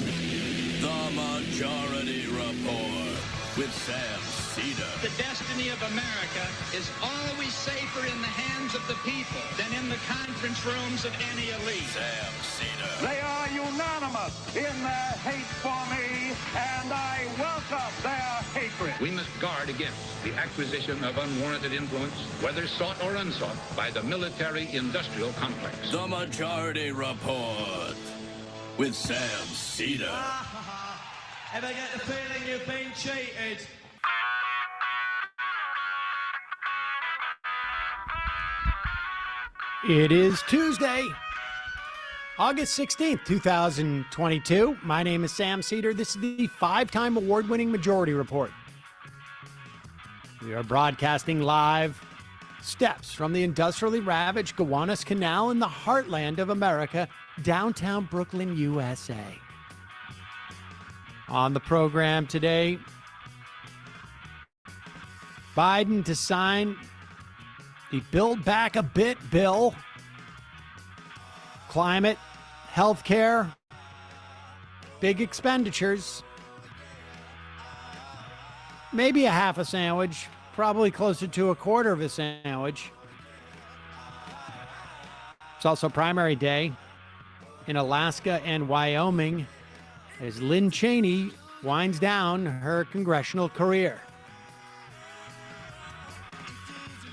The Majority Report with Sam Seder. The destiny of America is always safer in the hands of the people than in the conference rooms of any elite. Sam Seder. They are unanimous in their hate for me, and I welcome their hatred. We must guard against the acquisition of unwarranted influence, whether sought or unsought, by the military-industrial complex. The Majority Report with Sam Seder. Ever get the feeling you've been cheated? It is Tuesday, August 16th, 2022. My name is Sam Seder. This is the five-time award-winning Majority Report. We are broadcasting live steps from the industrially ravaged Gowanus Canal in the heartland of America, downtown Brooklyn, USA. On the program today, Biden to sign the Build Back a Bit bill, climate, healthcare, big expenditures, maybe a half a sandwich, probably closer to a quarter of a sandwich. It's also primary day in Alaska and Wyoming as Lynn Cheney winds down her congressional career.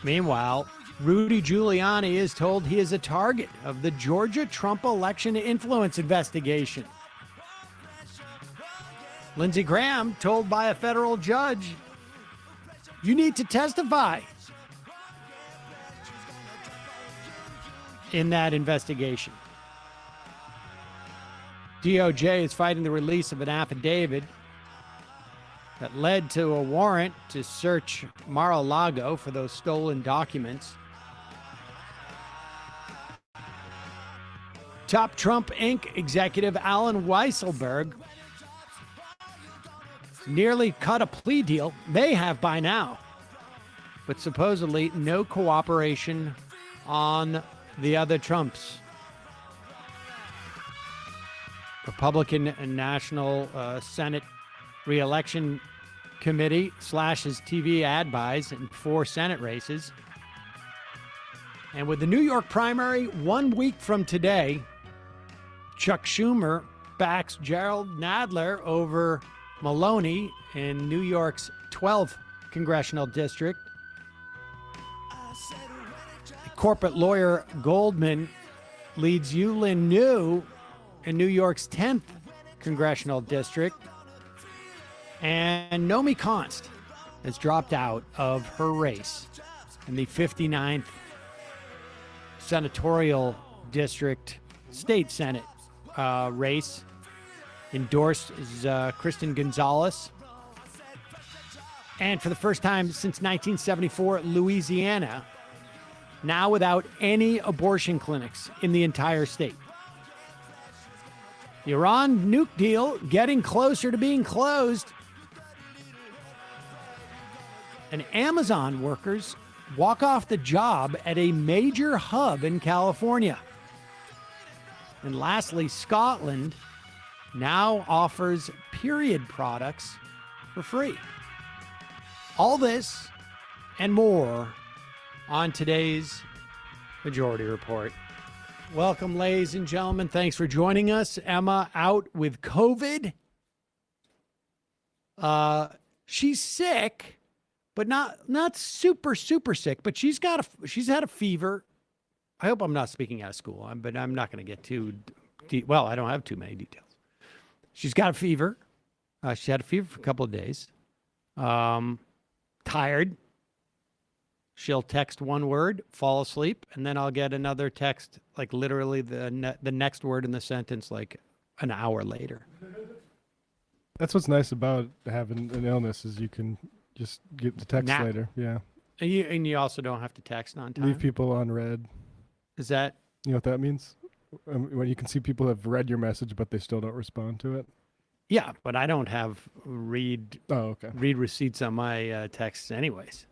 Meanwhile, Rudy Giuliani is told he is a target of the Georgia Trump election influence investigation. Lindsey Graham told by a federal judge, "You need to testify in that investigation." DOJ is fighting the release of an affidavit that led to a warrant to search Mar-a-Lago for those stolen documents. Top Trump Inc. executive Alan Weisselberg nearly cut a plea deal. They have by now, but supposedly no cooperation on the other Trumps. Republican and National Senate Re-election Committee slashes TV ad buys in 4 Senate races. And with the New York primary 1 week from today, Chuck Schumer backs Gerald Nadler over Maloney in New York's 12th congressional district. Corporate lawyer Goldman leads Yulin New in New York's 10th congressional district. And Nomi Konst has dropped out of her race in the 59th senatorial district state senate race. Endorsed is Kristen Gonzalez. And for the first time since 1974, Louisiana, now without any abortion clinics in the entire state. The Iran nuke deal getting closer to being closed. And Amazon workers walk off the job at a major hub in California. And lastly, Scotland now offers period products for free. All this and more on today's Majority Report. Welcome, ladies and gentlemen. Thanks for joining us. Emma out with COVID. She's sick. But not super sick. But she's had a fever. I hope I'm not speaking out of school. But I'm not going to get too deep. Well, I don't have too many details. She's got a fever. She had a fever for a couple of days. Tired. She'll text one word, fall asleep, and then I'll get another text, like literally the next word in the sentence, like an hour later. That's what's nice about having an illness is you can just get the text later. Yeah. And you also don't have to text on time. Leave people on read. Is that? You know what that means? When you can see people have read your message, but they still don't respond to it. Yeah, but I don't have read receipts on my texts anyways.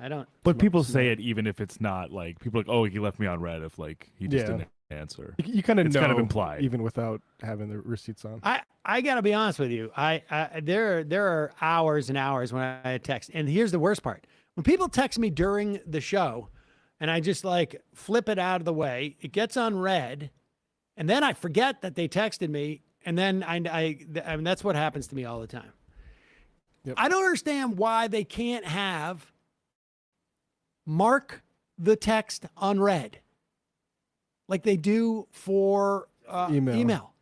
I don't. But people say it even if it's not like people are like, oh, he left me on red if like he just didn't answer. You kind of know, it's kind of implied, even without having the receipts on. I gotta be honest with you. There are hours and hours when I text, and here's the worst part: when people text me during the show, and I just like flip it out of the way, it gets unread, and then I forget that they texted me, and then I mean that's what happens to me all the time. Yep. I don't understand why they can't have mark the text unread like they do for email.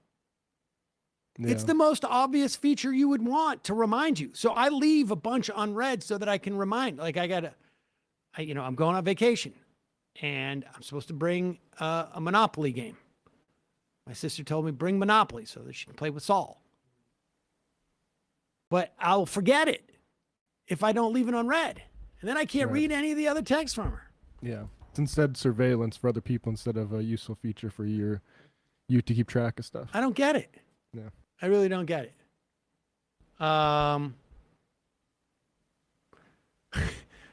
Yeah. It's the most obvious feature you would want to remind you. So I leave a bunch unread so that I can remind. Like I'm going on vacation, and I'm supposed to bring a Monopoly game. My sister told me bring Monopoly so that she can play with Saul. But I'll forget it if I don't leave it unread. And then I can't read any of the other texts from her. Yeah. It's instead surveillance for other people instead of a useful feature for you to keep track of stuff. I don't get it. Yeah. I really don't get it.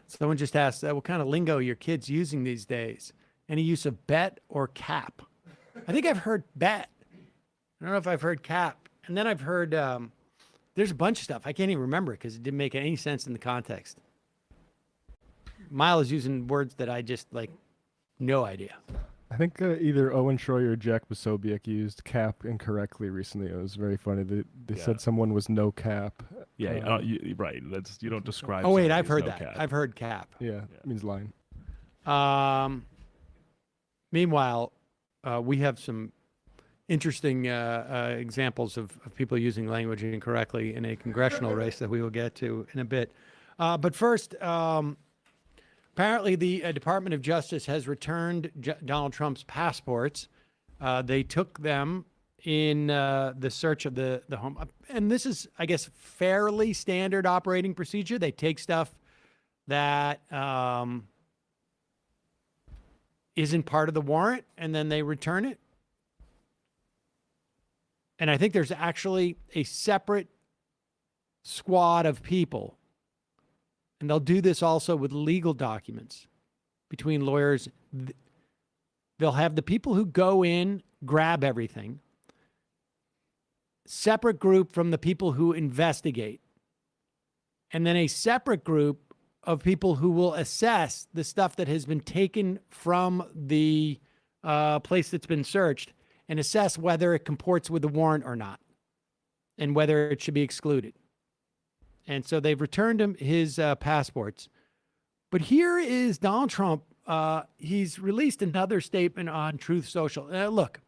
Someone just asked, what kind of lingo are your kids using these days? Any use of bet or cap? I think I've heard bet. I don't know if I've heard cap. And then I've heard... there's a bunch of stuff. I can't even remember it because it didn't make any sense in the context. Mile is using words that I just, no idea. I think either Owen Schroyer or Jack Posobiec used cap incorrectly recently. It was very funny. They said someone was no cap. Yeah, right. You don't describe. Oh, wait, I've heard no that. cap. I've heard cap. Yeah, it means line. Meanwhile, we have some interesting examples of people using language incorrectly in a congressional race that we will get to in a bit. But first, apparently the Department of Justice has returned Donald Trump's passports. They took them in the search of the home. And this is, I guess, fairly standard operating procedure. They take stuff that isn't part of the warrant, and then they return it. And I think there's actually a separate squad of people, and they'll do this also with legal documents between lawyers. They'll have the people who go in, grab everything, separate group from the people who investigate, and then a separate group of people who will assess the stuff that has been taken from the place that's been searched and assess whether it comports with the warrant or not and whether it should be excluded. And so they've returned him his passports. But here is Donald Trump. He's released another statement on Truth Social. Look,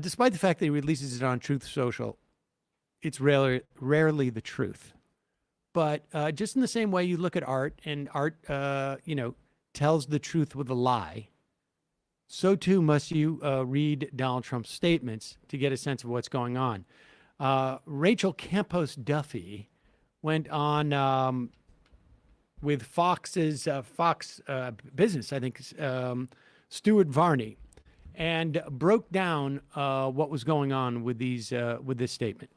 despite the fact that he releases it on Truth Social, it's rarely the truth. But just in the same way you look at art, and art, tells the truth with a lie, so too must you read Donald Trump's statements to get a sense of what's going on. Rachel Campos Duffy went on with Fox's Fox Business, I think, Stuart Varney, and broke down what was going on with with this statement.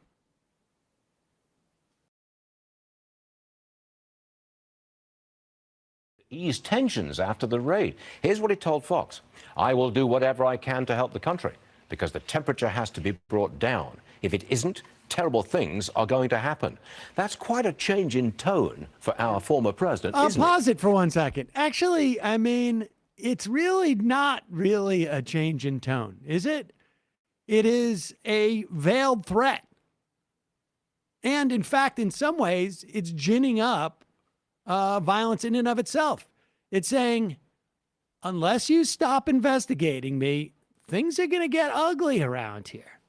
Ease tensions after the raid. Here's what he told Fox. I will do whatever I can to help the country because the temperature has to be brought down. If it isn't, terrible things are going to happen. That's quite a change in tone for our former president, isn't it? Pause it for 1 second. Actually, I mean, it's really not really a change in tone, is it? It is a veiled threat. And in fact, in some ways, it's ginning up violence in and of itself. It's saying, unless you stop investigating me, things are going to get ugly around here.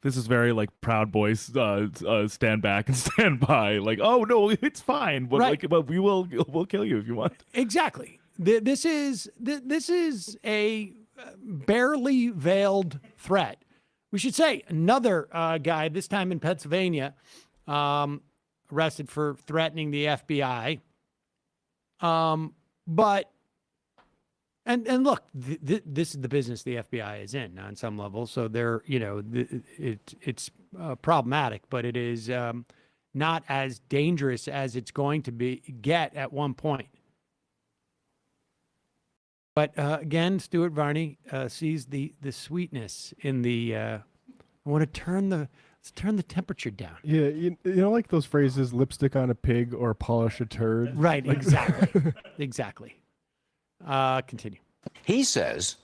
This is very like Proud Boys stand back and stand by. Like, oh no, it's fine, but right. but we'll kill you if you want. Exactly. This is a barely veiled threat. We should say another guy, this time in Pennsylvania, arrested for threatening the FBI. But look, this is the business the FBI is in on some level. So they're, it's problematic, but it is not as dangerous as it's going to get at one point. But again, Stuart Varney sees the sweetness in the. I want to turn the temperature down. Yeah, you know, like those phrases, lipstick on a pig or polish a turd. Right. Like, Exactly. Exactly. Continue. He says,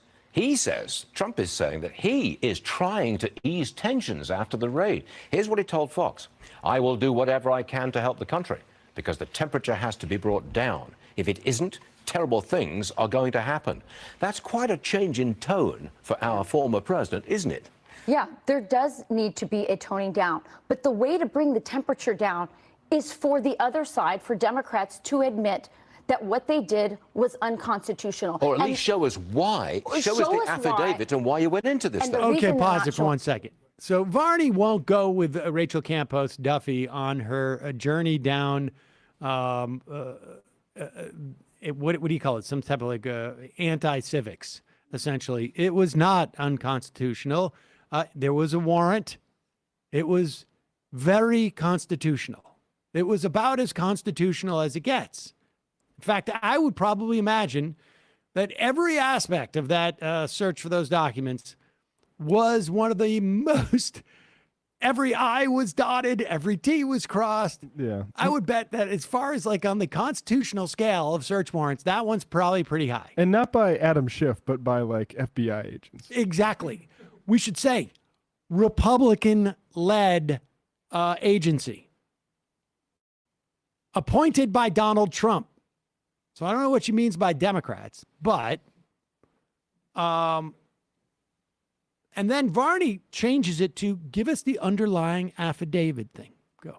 Trump is saying that he is trying to ease tensions after the raid. Here's what he told Fox. I will do whatever I can to help the country because the temperature has to be brought down. If it isn't, terrible things are going to happen. That's quite a change in tone for our former president, isn't it? Yeah, there does need to be a toning down. But the way to bring the temperature down is for the other side, for Democrats to admit that what they did was unconstitutional. Or at least show us why. Show us the affidavit and why you went into this thing. Okay, pause it for 1 second. So Varney won't go with Rachel Campos Duffy on her journey down, what do you call it? Some type of like anti-civics, essentially. It was not unconstitutional. There was a warrant. It was very constitutional. It was about as constitutional as it gets. In fact, I would probably imagine that every aspect of that search for those documents was one of the most, every I was dotted, every T was crossed. Yeah. I would bet that as far as like on the constitutional scale of search warrants, that one's probably pretty high. And not by Adam Schiff, but by like FBI agents. Exactly. We should say Republican-led agency appointed by Donald Trump. So I don't know what she means by Democrats, but and then Varney changes it to give us the underlying affidavit thing. Go.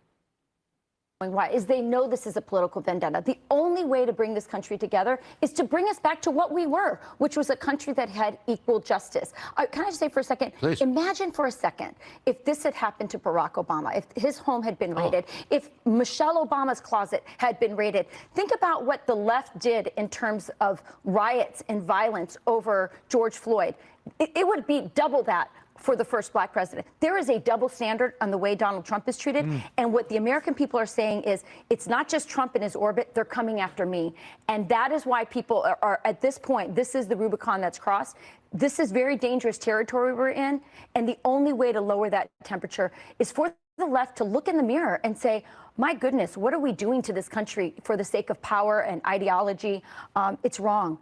Why is they know this is a political vendetta. The only way to bring this country together is to bring us back to what we were, which was a country that had equal justice. Can I just say for a second, Please. Imagine for a second if this had happened to Barack Obama, if his home had been raided, if Michelle Obama's closet had been raided. Think about what the left did in terms of riots and violence over George Floyd. It would be double that for the first black president. There is a double standard on the way Donald Trump is treated. And what the American people are saying is it's not just Trump in his orbit, they're coming after me. And that is why people are at this point, this is the Rubicon that's crossed. This is very dangerous territory we're in. And the only way to lower that temperature is for the left to look in the mirror and say, my goodness, what are we doing to this country for the sake of power and ideology? It's wrong.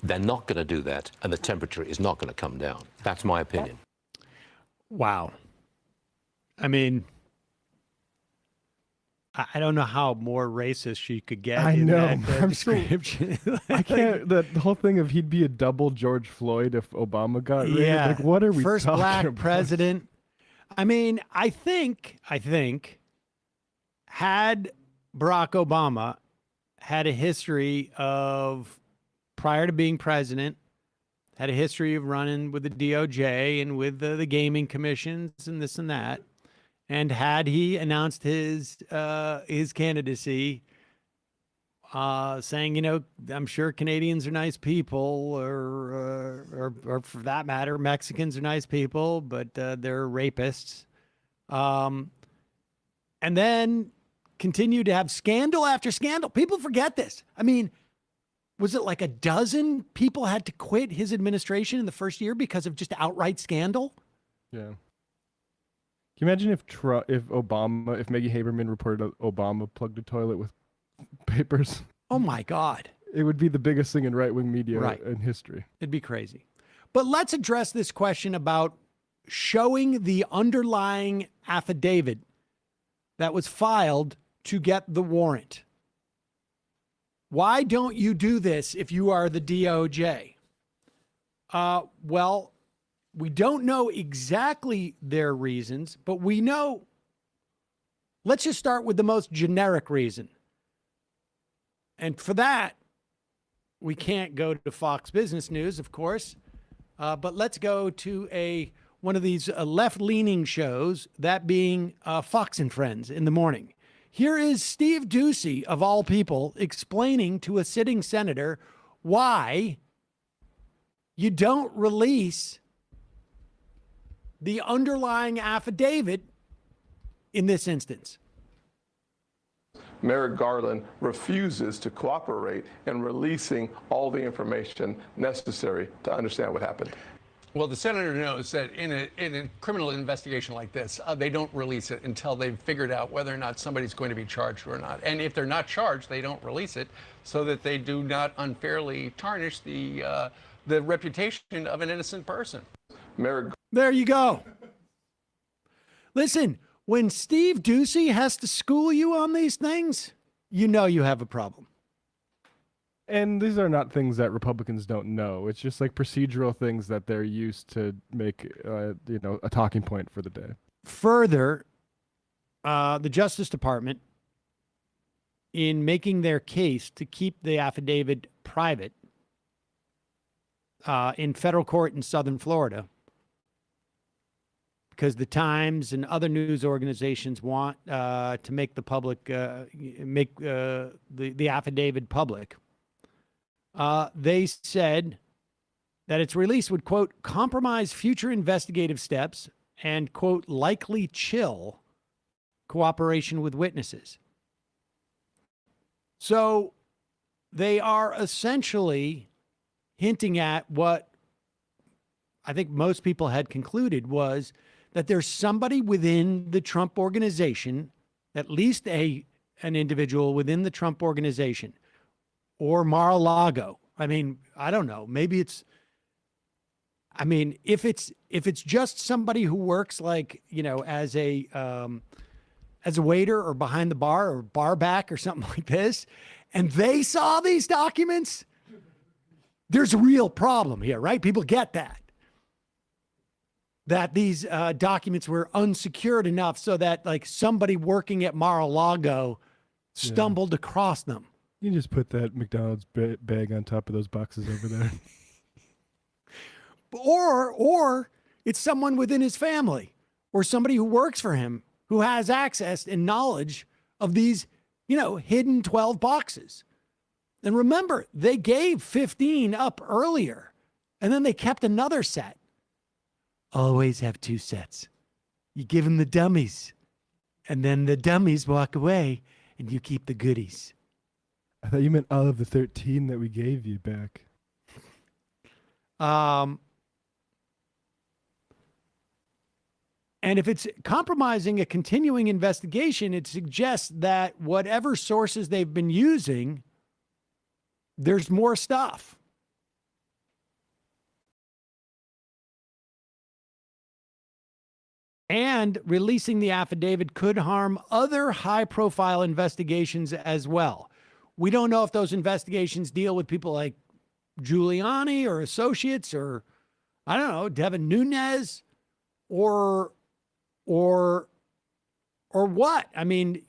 They're not going to do that, and the temperature is not going to come down. That's my opinion. Wow. I mean, I don't know how more racist she could get. I in know. That, description. I can't. The whole thing of he'd be a double George Floyd if Obama got raided. Yeah. Like, what are we First talking black about? president. I mean, I think had Barack Obama had a history of, prior to being president, had a history of running with the DOJ and with the gaming commissions and this and that. And had he announced his candidacy, saying, you know, I'm sure Canadians are nice people, or for that matter, Mexicans are nice people, but they're rapists. And then continue to have scandal after scandal. People forget this. I mean, was it like a dozen people had to quit his administration in the first year because of just outright scandal? Yeah. Can you imagine if Maggie Haberman reported that Obama plugged a toilet with papers? Oh my God. It would be the biggest thing in right-wing media in history. It'd be crazy. But let's address this question about showing the underlying affidavit that was filed to get the warrant. Why don't you do this if you are the DOJ? Well, we don't know exactly their reasons, but we know. Let's just start with the most generic reason. And for that, we can't go to Fox Business News, of course, but let's go to one of these left-leaning shows, that being Fox and Friends in the morning. Here is Steve Doocy, of all people, explaining to a sitting senator why you don't release the underlying affidavit in this instance. Merrick Garland refuses to cooperate in releasing all the information necessary to understand what happened. Well, the senator knows that in a criminal investigation like this, they don't release it until they've figured out whether or not somebody's going to be charged or not. And if they're not charged, they don't release it so that they do not unfairly tarnish the reputation of an innocent person. There you go. Listen, when Steve Ducey has to school you on these things, you know you have a problem. And these are not things that Republicans don't know. It's just like procedural things that they're used to make, a talking point for the day. Further, the Justice Department, in making their case to keep the affidavit private in federal court in Southern Florida, because the Times and other news organizations want to make the public, the affidavit public. They said that its release would, quote, compromise future investigative steps and, quote, likely chill cooperation with witnesses. So they are essentially hinting at what I think most people had concluded was that there's somebody within the Trump organization, at least an individual within the Trump organization, or Mar-a-Lago. I mean, I don't know. Maybe it's, I mean, if it's just somebody who works like, as a waiter or behind the bar or bar back or something like this, and they saw these documents, there's a real problem here, right? People get that these documents were unsecured enough so that like somebody working at Mar-a-Lago stumbled across them. You can just put that McDonald's bag on top of those boxes over there. Or it's someone within his family or somebody who works for him who has access and knowledge of these, hidden 12 boxes. And remember, they gave 15 up earlier and then they kept another set. Always have two sets. You give them the dummies and then the dummies walk away and you keep the goodies. I thought you meant all of the 13 that we gave you back. And if it's compromising a continuing investigation, it suggests that whatever sources they've been using, there's more stuff. And releasing the affidavit could harm other high-profile investigations as well. We don't know if those investigations deal with people like Giuliani or associates or, I don't know, Devin Nunes or what? I mean,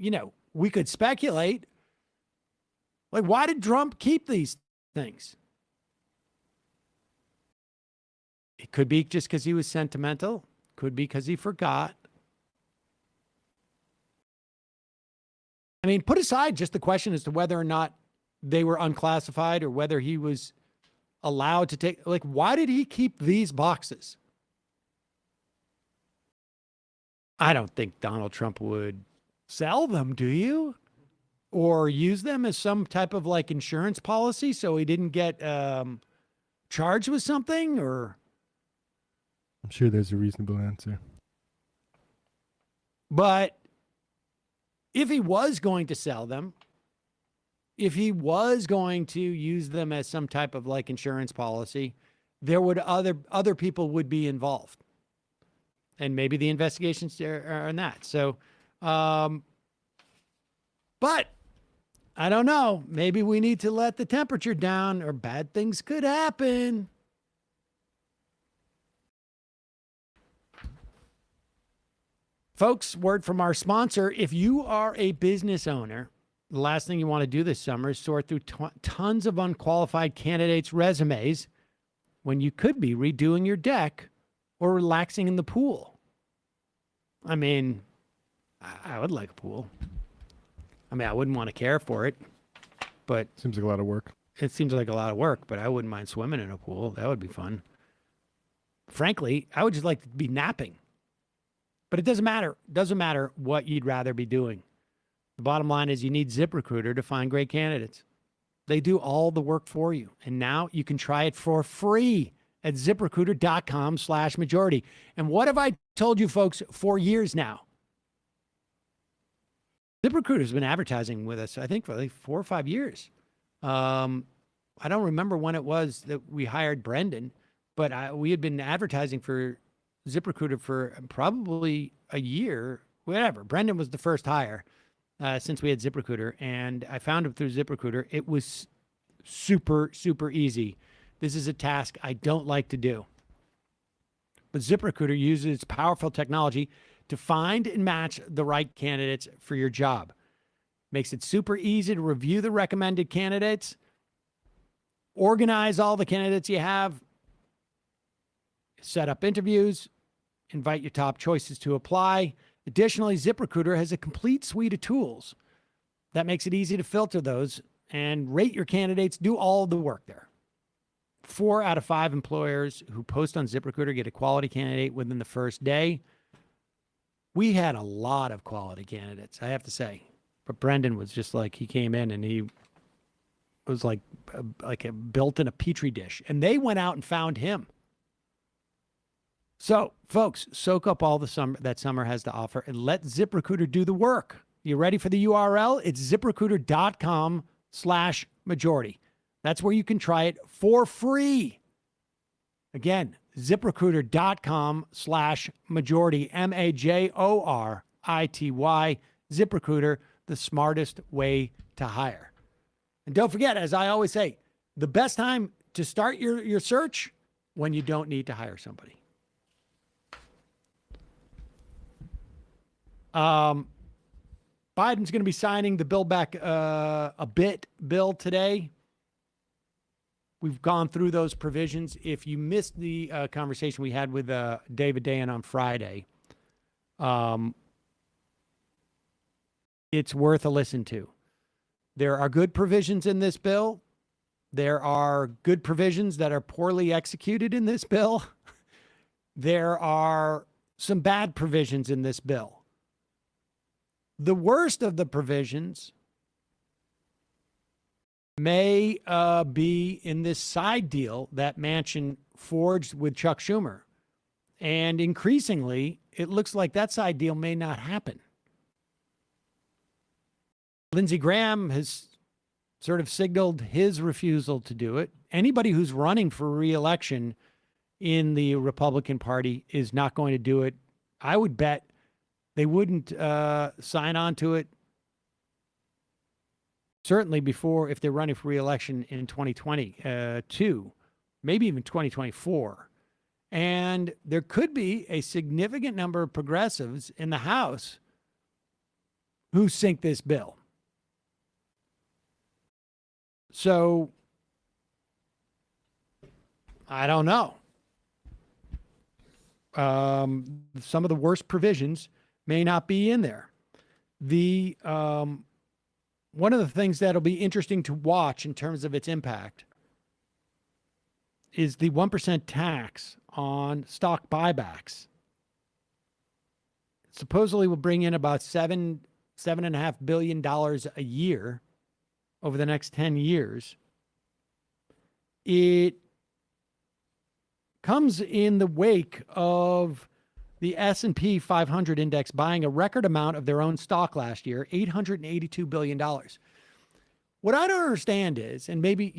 we could speculate. Like, why did Trump keep these things? It could be just because he was sentimental. Could be because he forgot. I mean, put aside just the question as to whether or not they were unclassified or whether he was allowed to take, like, why did he keep these boxes? I don't think Donald Trump would sell them, do you? Or use them as some type of like insurance policy so he didn't get charged with something, or? I'm sure there's a reasonable answer. But if he was going to sell them, if he was going to use them as some type of like insurance policy, there would other people would be involved. And maybe the investigations are in that. So, but I don't know. Maybe we need to let the temperature down or bad things could happen. Folks, word from our sponsor. If you are a business owner, the last thing you want to do this summer is sort through tons of unqualified candidates' resumes when you could be redoing your deck or relaxing in the pool. I mean, I would like a pool. I mean, I wouldn't want to care for it, but seems like a lot of work. It seems like a lot of work, but I wouldn't mind swimming in a pool. That would be fun. Frankly, I would just like to be napping. But it doesn't matter. It doesn't matter what you'd rather be doing. The bottom line is you need ZipRecruiter to find great candidates. They do all the work for you. And now you can try it for free at ZipRecruiter.com/majority. And what have I told you folks for years now? ZipRecruiter's been advertising with us, I think, for like 4 or 5 years. I don't remember when it was that we hired Brendan, but we had been advertising for ZipRecruiter for probably a year, whatever. Brendan was the first hire since we had ZipRecruiter, and I found him through ZipRecruiter. It was super, super easy. This is a task I don't like to do. But ZipRecruiter uses its powerful technology to find and match the right candidates for your job. Makes it super easy to review the recommended candidates, organize all the candidates you have, set up interviews, invite your top choices to apply. Additionally, ZipRecruiter has a complete suite of tools that makes it easy to filter those and rate your candidates, do all the work there. 4 out of 5 employers who post on ZipRecruiter get a quality candidate within the first day. We had a lot of quality candidates, I have to say. But Brendan was just like, he came in and he was like built in a petri dish. And they went out and found him. So, folks, soak up all the summer that summer has to offer and let ZipRecruiter do the work. You ready for the URL? It's ZipRecruiter.com/majority. That's where you can try it for free. Again, ZipRecruiter.com/majority, MAJORITY. ZipRecruiter, the smartest way to hire. And don't forget, as I always say, the best time to start your search when you don't need to hire somebody. Biden's going to be signing the Build Back a Bit bill today. We've gone through those provisions. If you missed the conversation we had with David Dayen on Friday, it's worth a listen to. There are good provisions in this bill. There are good provisions that are poorly executed in this bill. There are some bad provisions in this bill. The worst of the provisions may be in this side deal that Manchin forged with Chuck Schumer. And increasingly, it looks like that side deal may not happen. Lindsey Graham has sort of signaled his refusal to do it. Anybody who's running for re-election in the Republican Party is not going to do it. I would bet they wouldn't sign on to it, certainly before, if they're running for re-election in 2022, maybe even 2024. And there could be a significant number of progressives in the House who sink this bill. So, I don't know. Some of the worst provisions may not be in there. The one of the things that'll be interesting to watch in terms of its impact is the 1% tax on stock buybacks. It supposedly will bring in about $7.5 billion a year over the next 10 years. It comes in the wake of the S&P 500 index buying a record amount of their own stock last year, $882 billion. What I don't understand is, and maybe,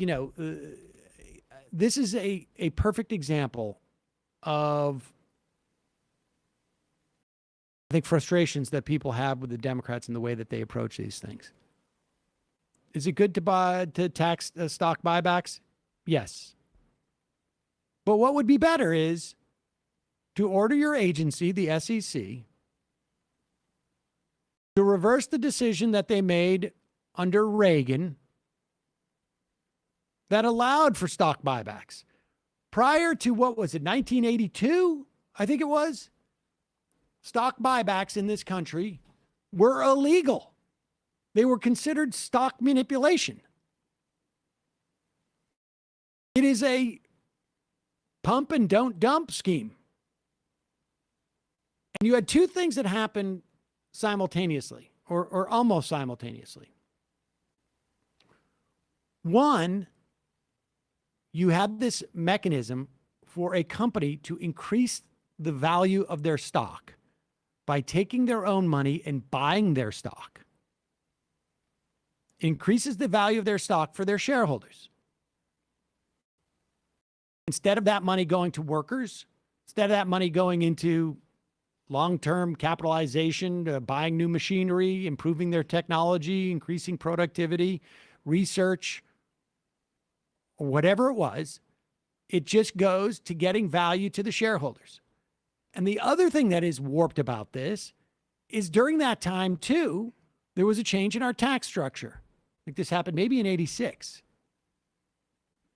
this is a perfect example of, I think, frustrations that people have with the Democrats and the way that they approach these things. Is it good to tax stock buybacks? Yes. But what would be better is to order your agency, the SEC, to reverse the decision that they made under Reagan that allowed for stock buybacks. Prior to, 1982, I think it was, stock buybacks in this country were illegal. They were considered stock manipulation. It is a pump and don't dump scheme. And you had two things that happened simultaneously, or almost simultaneously. One, you had this mechanism for a company to increase the value of their stock by taking their own money and buying their stock. Increases the value of their stock for their shareholders. Instead of that money going to workers, instead of that money going into long-term capitalization, buying new machinery, improving their technology, increasing productivity, research, or whatever it was, it just goes to getting value to the shareholders. And the other thing that is warped about this is during that time, too, there was a change in our tax structure. I think this happened maybe in 86,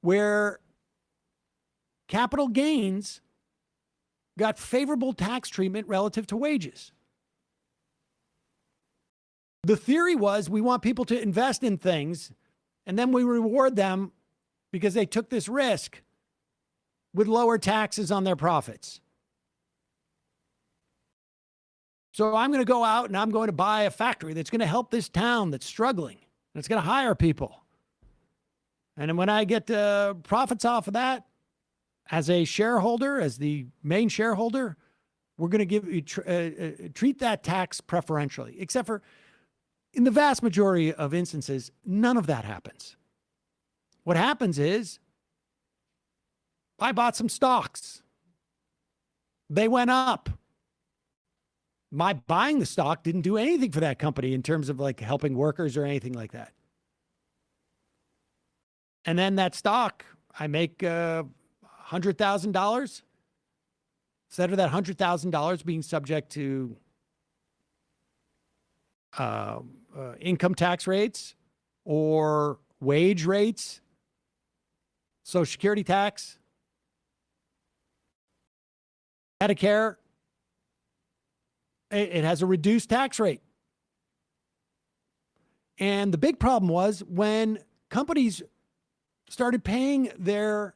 where capital gains got favorable tax treatment relative to wages. The theory was we want people to invest in things, and then we reward them because they took this risk with lower taxes on their profits. So I'm going to go out and I'm going to buy a factory that's going to help this town that's struggling, and it's going to hire people. And then when I get profits off of that, as a shareholder, as the main shareholder, we're going to give you treat that tax preferentially, except for in the vast majority of instances, none of that happens. What happens is I bought some stocks. They went up. My buying the stock didn't do anything for that company in terms of like helping workers or anything like that. And then that stock, I make $100,000. Instead of that $100,000 being subject to income tax rates or wage rates, Social Security tax, Medicare, it has a reduced tax rate. And the big problem was when companies started paying their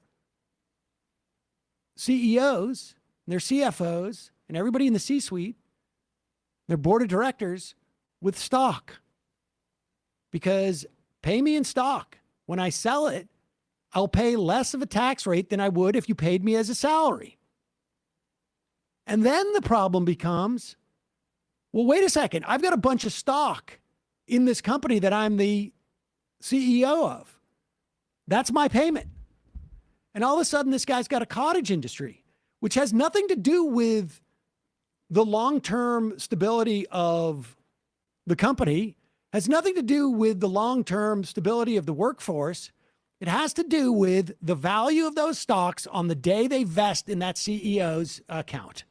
CEOs, their CFOs, and everybody in the C-suite, their board of directors, with stock. Because pay me in stock. When I sell it, I'll pay less of a tax rate than I would if you paid me as a salary. And then the problem becomes, well, wait a second. I've got a bunch of stock in this company that I'm the CEO of. That's my payment. And all of a sudden, this guy's got a cottage industry, which has nothing to do with the long-term stability of the company, has nothing to do with the long-term stability of the workforce. It has to do with the value of those stocks on the day they vest in that CEO's account.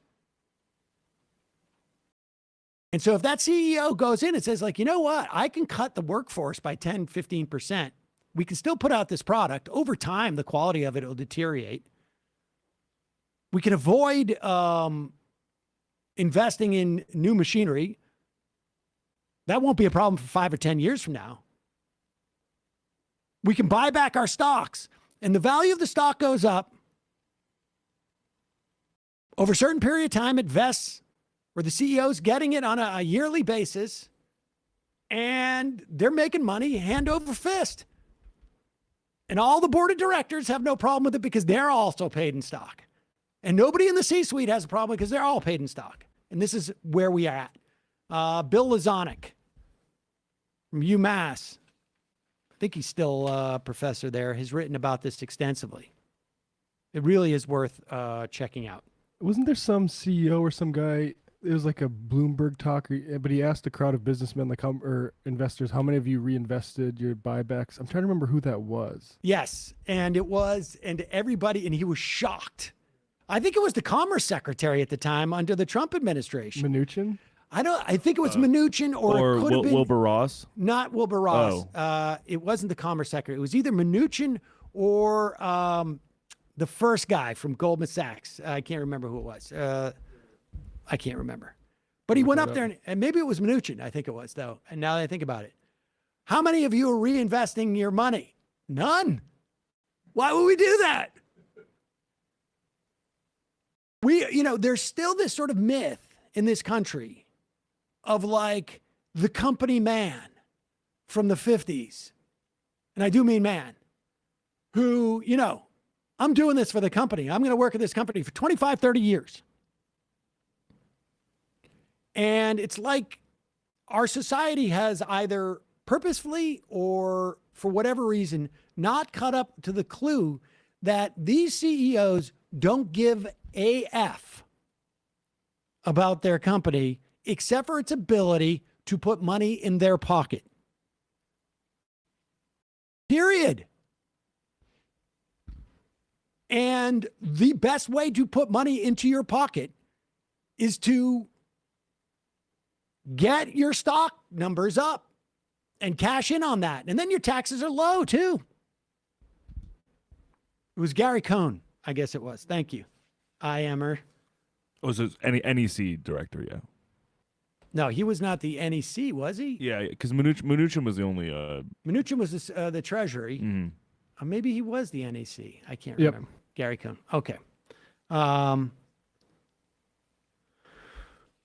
And so if that CEO goes in and says, like, you know what, I can cut the workforce by 10, 15%. We can still put out this product. Over time, the quality of it will deteriorate. We can avoid investing in new machinery. That won't be a problem for 5 or 10 years from now. We can buy back our stocks, and the value of the stock goes up. Over a certain period of time, it vests, where the CEO's getting it on a yearly basis, and they're making money hand over fist. And all the board of directors have no problem with it because they're also paid in stock. And nobody in the C-suite has a problem because they're all paid in stock. And this is where we are at. Bill Lazonic from UMass, I think he's still a professor there, has written about this extensively. It really is worth checking out. Wasn't there some CEO or some guy, it was like a Bloomberg talk, but he asked a crowd of businessmen, like or investors, how many of you reinvested your buybacks? I'm trying to remember who that was. Yes, and it was, and everybody, and he was shocked. I think it was the Commerce Secretary at the time under the Trump administration. Mnuchin? I think it was Mnuchin or it could have been Wilbur Ross. Not Wilbur Ross. It wasn't the Commerce Secretary. It was either Mnuchin or the first guy from Goldman Sachs. I can't remember who it was. I can't remember. But he went up there, and maybe it was Mnuchin, I think it was, though. And now that I think about it. How many of you are reinvesting your money? None. Why would we do that? There's still this sort of myth in this country of like the company man from the 50s, and I do mean man, who, you know, I'm doing this for the company. I'm going to work at this company for 25, 30 years. And it's like our society has either purposefully or for whatever reason not caught up to the clue that these CEOs don't give a F about their company except for its ability to put money in their pocket. Period. And the best way to put money into your pocket is to get your stock numbers up and cash in on that. And then your taxes are low too. It was Gary Cohn, I guess it was. Thank you. IMer. Oh, so it's NEC director, yeah. No, he was not the NEC, was he? Yeah, because Mnuchin was the only... Mnuchin was the Treasury. Mm-hmm. Maybe he was the NEC. I can't remember. Gary Cohn. Okay. All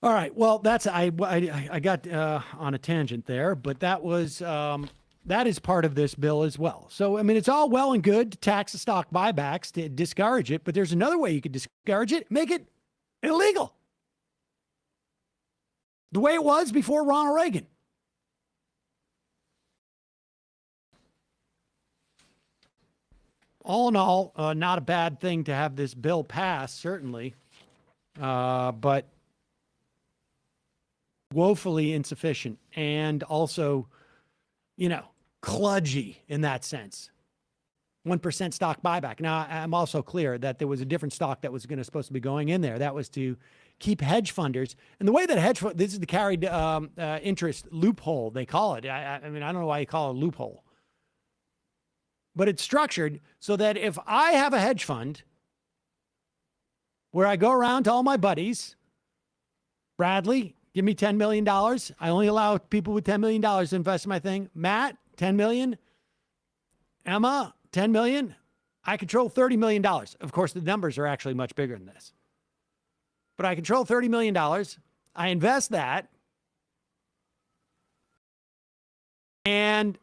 right. Well, that's I got on a tangent there, but that was that is part of this bill as well. So, I mean, it's all well and good to tax the stock buybacks to discourage it, but there's another way you could discourage it: make it illegal, the way it was before Ronald Reagan. All in all, not a bad thing to have this bill pass, certainly, but woefully insufficient and also, you know, kludgy in that sense. 1% stock buyback. Now, I'm also clear that there was a different stock that was supposed to be going in there. That was to keep hedge funders. And the way that this is the carried interest loophole, they call it. I mean, I don't know why you call it a loophole. But it's structured so that if I have a hedge fund where I go around to all my buddies, Bradley, give me $10 million. I only allow people with $10 million to invest in my thing. Matt, $10 million. Emma, $10 million. I control $30 million. Of course, the numbers are actually much bigger than this. But I control $30 million. I invest that. And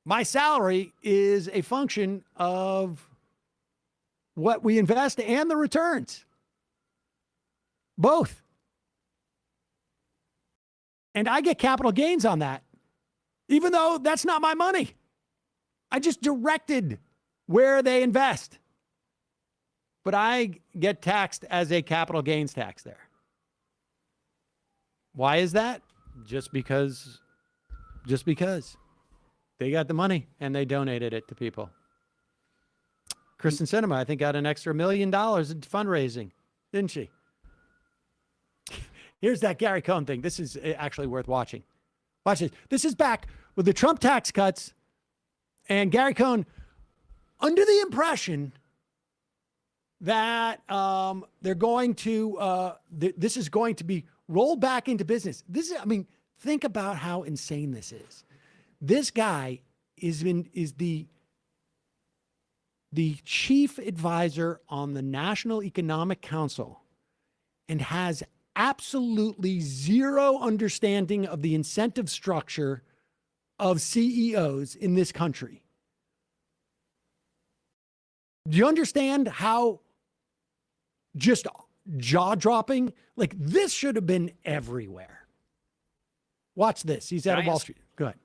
my salary is a function of what we invest and the returns. Both. And I get capital gains on that, even though that's not my money. I just directed where they invest. But I get taxed as a capital gains tax there. Why is that? Just because they got the money and they donated it to people. Kristen Sinema, I think, got an extra $1 million in fundraising, didn't she? Here's that Gary Cohn thing. This is actually worth watching. Watch this. This is back with the Trump tax cuts and Gary Cohn under the impression that they're going to, this is going to be rolled back into business. This is, I mean, think about how insane this is. This guy is the chief advisor on the National Economic Council and has absolutely zero understanding of the incentive structure of CEOs in this country. Do you understand how just jaw-dropping? Like, this should have been everywhere. Watch this. He's out of Wall Street. Go ahead.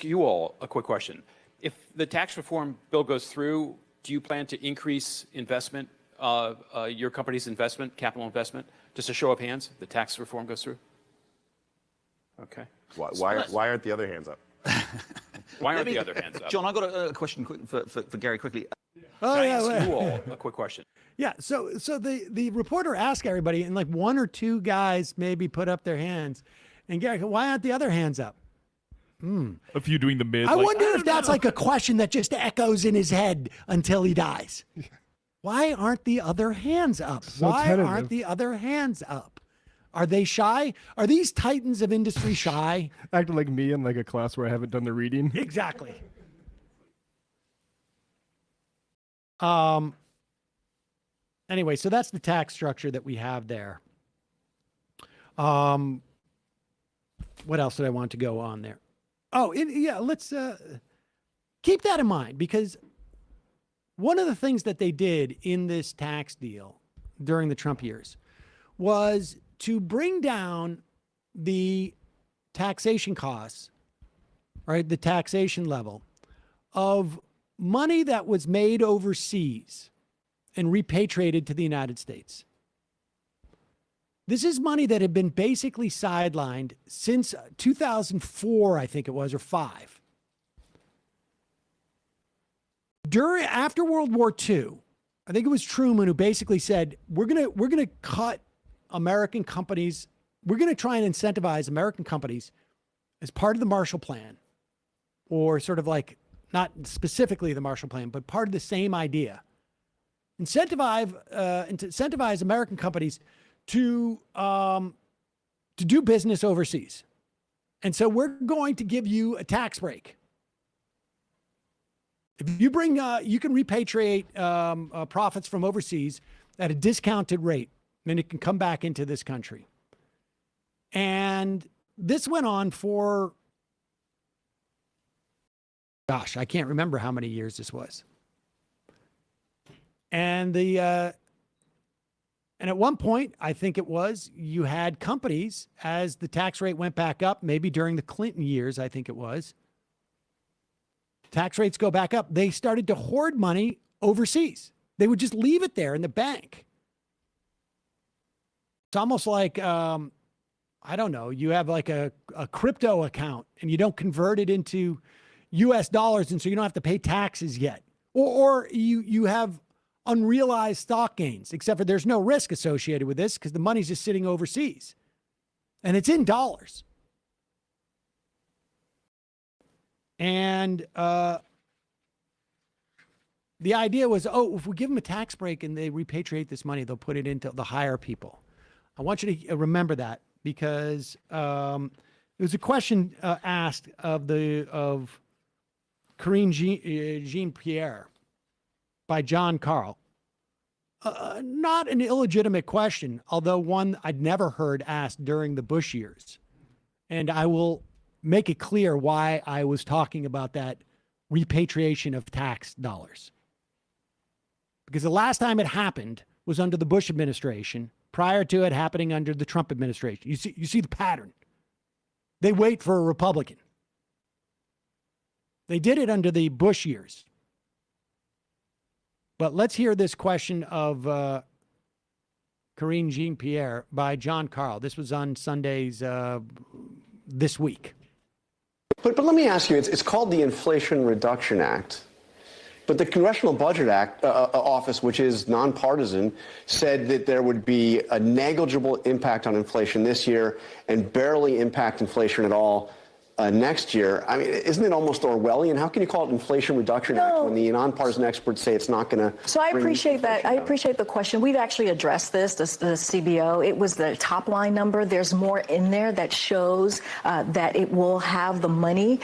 You all a quick question. If the tax reform bill goes through, do you plan to increase investment, your company's investment, capital investment, just a show of hands, the tax reform goes through? Okay. Why aren't the other hands up? Why aren't the other hands up? John, I've got a question for Gary quickly. Oh, yeah. You all a quick question. Yeah. So the reporter asked everybody, and like one or two guys maybe put up their hands. And Gary, why aren't the other hands up? A few doing the mid. I wonder if that's like a question that just echoes in his head until he dies. Why aren't the other hands up? Why aren't the other hands up? Are they shy? Are these titans of industry shy? Acting like me in like a class where I haven't done the reading. Exactly. Anyway, so that's the tax structure that we have there. what else did I want to go on there? Oh, let's keep that in mind, because one of the things that they did in this tax deal during the Trump years was to bring down the taxation costs, right? The taxation level of money that was made overseas and repatriated to the United States. This is money that had been basically sidelined since 2004, I think it was, or 5. After World War II, I think it was Truman who basically said, we're gonna cut American companies. We're going to try and incentivize American companies as part of the Marshall Plan, or sort of like, not specifically the Marshall Plan, but part of the same idea. Incentivize American companies to do business overseas. And so we're going to give you a tax break. If you bring, you can repatriate profits from overseas at a discounted rate, and it can come back into this country. And this went on for, gosh, I can't remember how many years this was. And and at one point, I think it was, you had companies, as the tax rate went back up, maybe during the Clinton years, I think it was, tax rates go back up. They started to hoard money overseas. They would just leave it there in the bank. It's almost like, I don't know, you have like a crypto account and you don't convert it into US dollars, and so you don't have to pay taxes yet. Or you have unrealized stock gains, except for there's no risk associated with this because the money's just sitting overseas and it's in dollars. And the idea was, if we give them a tax break and they repatriate this money, they'll put it into the hire people. I want you to remember that, because there was a question asked of Karine Jean-Pierre by John Carl. Not an illegitimate question, although one I'd never heard asked during the Bush years. And I will make it clear why I was talking about that repatriation of tax dollars. Because the last time it happened was under the Bush administration, prior to it happening under the Trump administration. You see the pattern. They wait for a Republican. They did it under the Bush years. But let's hear this question of Karine Jean-Pierre by John Carl. This was on Sundays this week. But let me ask you, it's called the Inflation Reduction Act. But the Congressional Budget Office, which is nonpartisan, said that there would be a negligible impact on inflation this year and barely impact inflation at all next year. I mean, isn't it almost Orwellian? How can you call it Inflation Reduction Act when the nonpartisan experts say it's not going to? So I appreciate that. I appreciate the question. We've actually addressed this, the CBO. It was the top line number. There's more in there that shows that it will have the money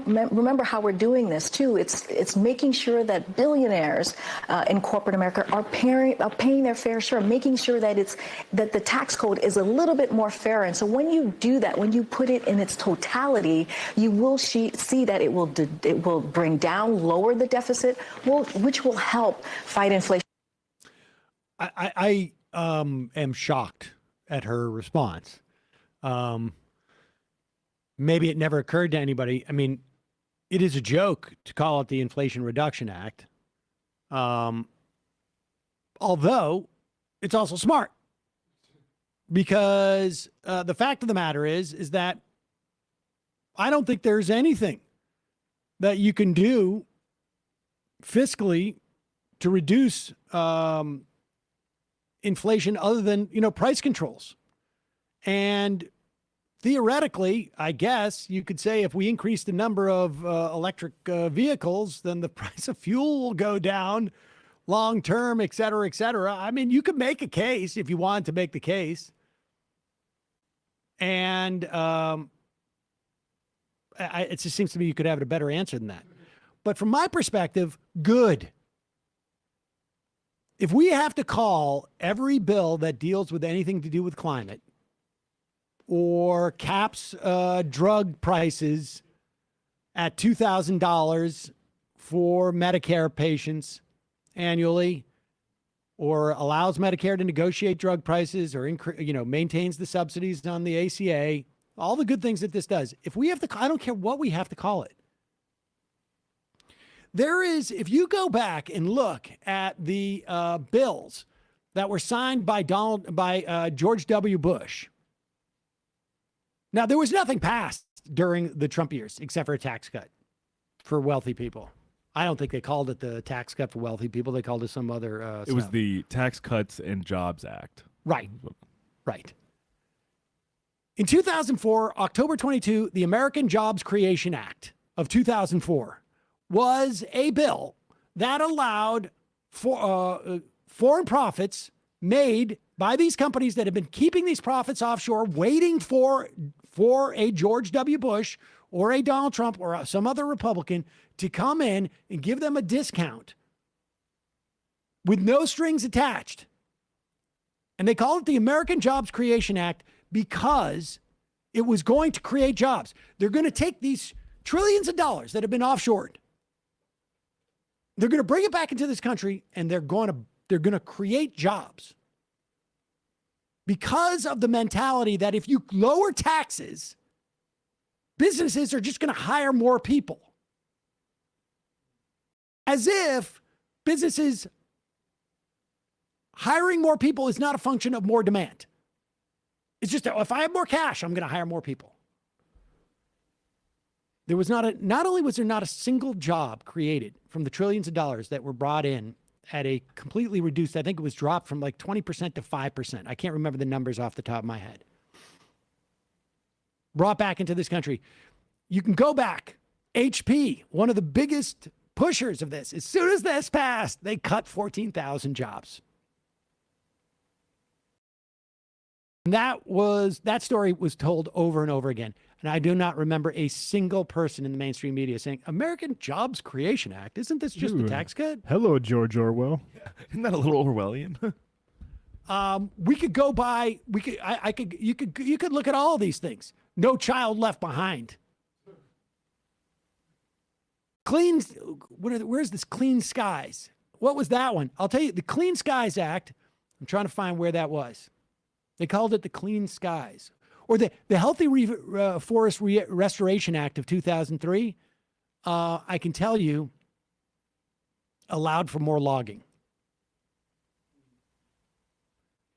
remember how we're doing this too. It's making sure that billionaires in corporate America are paying their fair share, making sure that that the tax code is a little bit more fair. And so when you do that, when you put it in its totality, you will see that it will bring down, lower the deficit, which will help fight inflation. I am shocked at her response. Maybe it never occurred to anybody. I mean, it is a joke to call it the Inflation Reduction Act. Although it's also smart, because the fact of the matter is that I don't think there's anything that you can do fiscally to reduce inflation other than, price controls. And theoretically, I guess you could say if we increase the number of electric vehicles, then the price of fuel will go down long term, et cetera, et cetera. I mean, you could make a case if you wanted to make the case. And it just seems to me you could have a better answer than that. But from my perspective, good. If we have to call every bill that deals with anything to do with climate or caps drug prices at $2,000 for Medicare patients annually, or allows Medicare to negotiate drug prices, or maintains the subsidies on the ACA, all the good things that this does. If we have to, I don't care what we have to call it. There is, if you go back and look at the bills that were signed by George W. Bush. Now, there was nothing passed during the Trump years except for a tax cut for wealthy people. I don't think they called it the tax cut for wealthy people. They called it some other It was the Tax Cuts and Jobs Act. Right. Right. In 2004, October 22, the American Jobs Creation Act of 2004 was a bill that allowed for foreign profits made by these companies that have been keeping these profits offshore, waiting for a George W. Bush or a Donald Trump or some other Republican to come in and give them a discount with no strings attached. And they called it the American Jobs Creation Act because it was going to create jobs. They're going to take these trillions of dollars that have been offshored. They're going to bring it back into this country, and they're going to create jobs. Because of the mentality that if you lower taxes, businesses are just going to hire more people. As if businesses hiring more people is not a function of more demand. It's just that if I have more cash, I'm going to hire more people. There was not only was there not a single job created from the trillions of dollars that were brought in at a completely reduced, I think it was dropped from like 20% to 5%. I can't remember the numbers off the top of my head. Brought back into this country. You can go back. HP, one of the biggest pushers of this. As soon as this passed, they cut 14,000 jobs. And that story was told over and over again. And I do not remember a single person in the mainstream media saying, American Jobs Creation Act, isn't this just a tax cut? Hello, George Orwell. Isn't that a little Orwellian? We could go by, you could look at all these things. No Child Left Behind. Where's this Clean Skies? What was that one? I'll tell you, the Clean Skies Act, I'm trying to find where that was. They called it the Clean Skies. Or the Healthy Forest Restoration Act of 2003, I can tell you, allowed for more logging.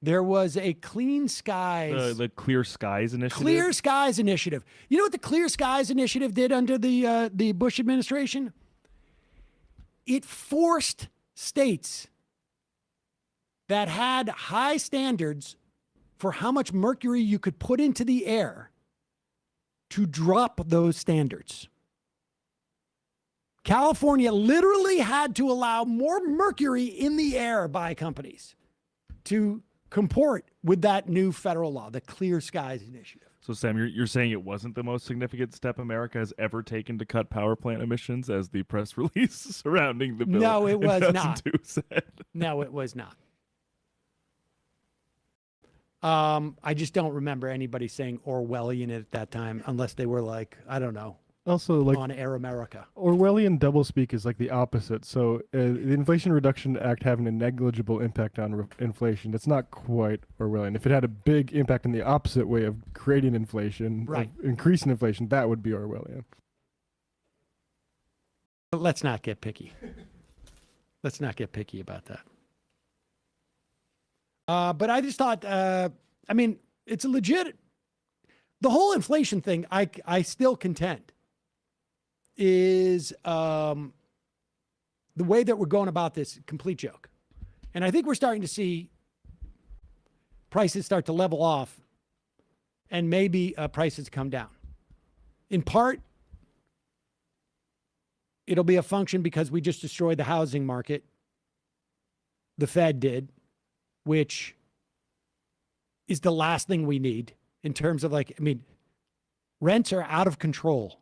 There was a Clean Skies. The Clear Skies Initiative? Clear Skies Initiative. You know what the Clear Skies Initiative did under the Bush administration? It forced states that had high standards for how much mercury you could put into the air to drop those standards. California literally had to allow more mercury in the air by companies to comport with that new federal law, the Clear Skies Initiative. So, Sam, you're saying it wasn't the most significant step America has ever taken to cut power plant emissions, as the press release surrounding the bill No, it was not. said. No, it was not. I just don't remember anybody saying Orwellian at that time, unless they were like, I don't know, also like on Air America. Orwellian doublespeak is like the opposite. So the Inflation Reduction Act having a negligible impact on inflation, that's not quite Orwellian. If it had a big impact in the opposite way of creating inflation, right, of increasing inflation, that would be Orwellian. But let's not get picky. Let's not get picky about that. But I just thought, I mean, it's a legit, the whole inflation thing, I still contend, is the way that we're going about this, complete joke. And I think we're starting to see prices start to level off and maybe prices come down. In part, it'll be a function because we just destroyed the housing market. The Fed did, which is the last thing we need in terms of rents are out of control.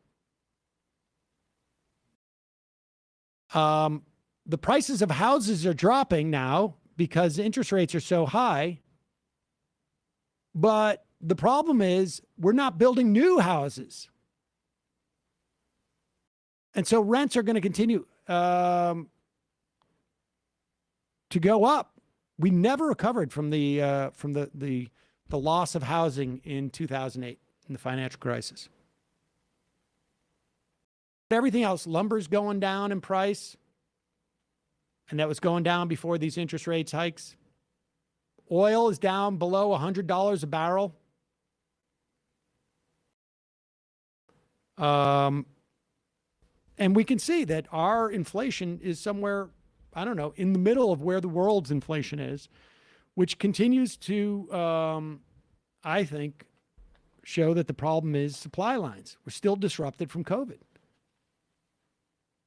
The prices of houses are dropping now because interest rates are so high, but the problem is we're not building new houses. And so rents are going to continue to go up. We never recovered from the loss of housing in 2008 in the financial crisis. Everything else, lumber's going down in price, and that was going down before these interest rates hikes. Oil is down below $100 a barrel. And we can see that our inflation is somewhere, I don't know, in the middle of where the world's inflation is, which continues to, I think, show that the problem is supply lines. We're still disrupted from COVID.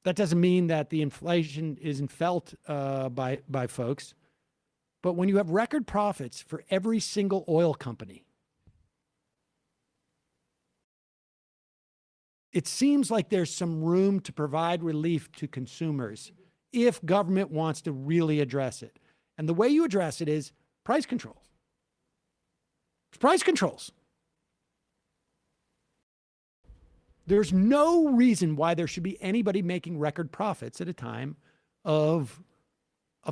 That doesn't mean that the inflation isn't felt by folks. But when you have record profits for every single oil company, it seems like there's some room to provide relief to consumers if government wants to really address it. And the way you address it is price controls. It's price controls. There's no reason why there should be anybody making record profits at a time of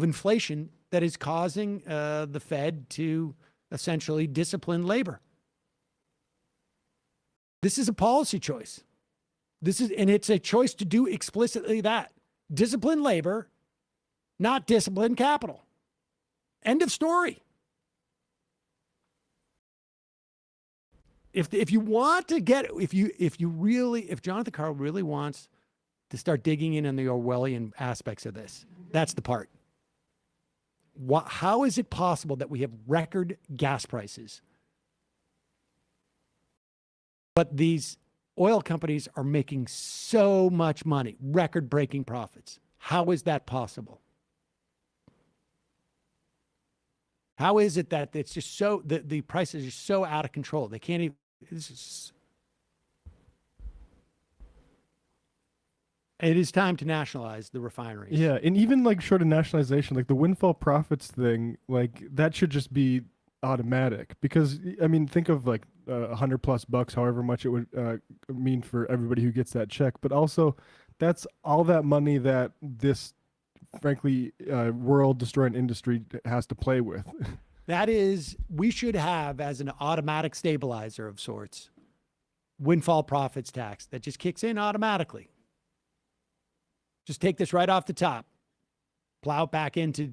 inflation that is causing the Fed to essentially discipline labor. This is a policy choice. And it's a choice to do explicitly that. Discipline labor, not discipline capital. End of story. If Jonathan Carl really wants to start digging in on the Orwellian aspects of this, that's the part. How is it possible that we have record gas prices, but these oil companies are making so much money, record-breaking profits? How is that possible? How is it that it's just so, the prices are so out of control? They can't even, it is time to nationalize the refineries. Yeah, and even like short of nationalization, like the windfall profits thing, like that should just be automatic. Because I mean, think of like $100+ however much it would mean for everybody who gets that check. But also, that's all that money that this, frankly, world-destroying industry has to play with. That is, we should have as an automatic stabilizer of sorts, windfall profits tax that just kicks in automatically. Just take this right off the top, plow it back into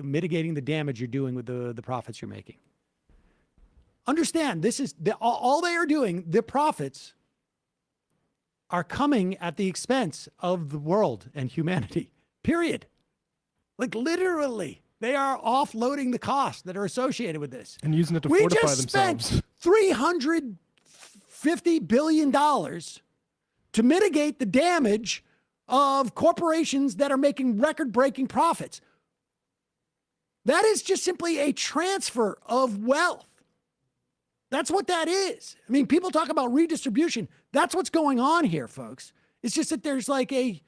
mitigating the damage you're doing with the profits you're making. Understand, this is all they are doing. The profits are coming at the expense of the world and humanity. Period. Like literally, they are offloading the costs that are associated with this and using it to fortify themselves. We just spent $350 billion to mitigate the damage of corporations that are making record-breaking profits. That is just simply a transfer of wealth. That's what that is. I mean, people talk about redistribution. That's what's going on here, folks. It's just that there's like a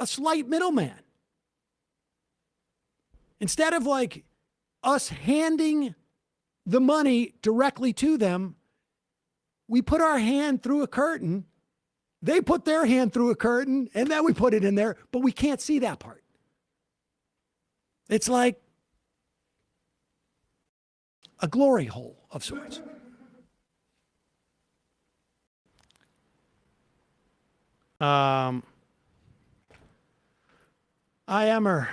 slight middleman. Instead of like us handing the money directly to them, we put our hand through a curtain. They put their hand through a curtain, and then we put it in there, but we can't see that part. It's like a glory hole of sorts. I am a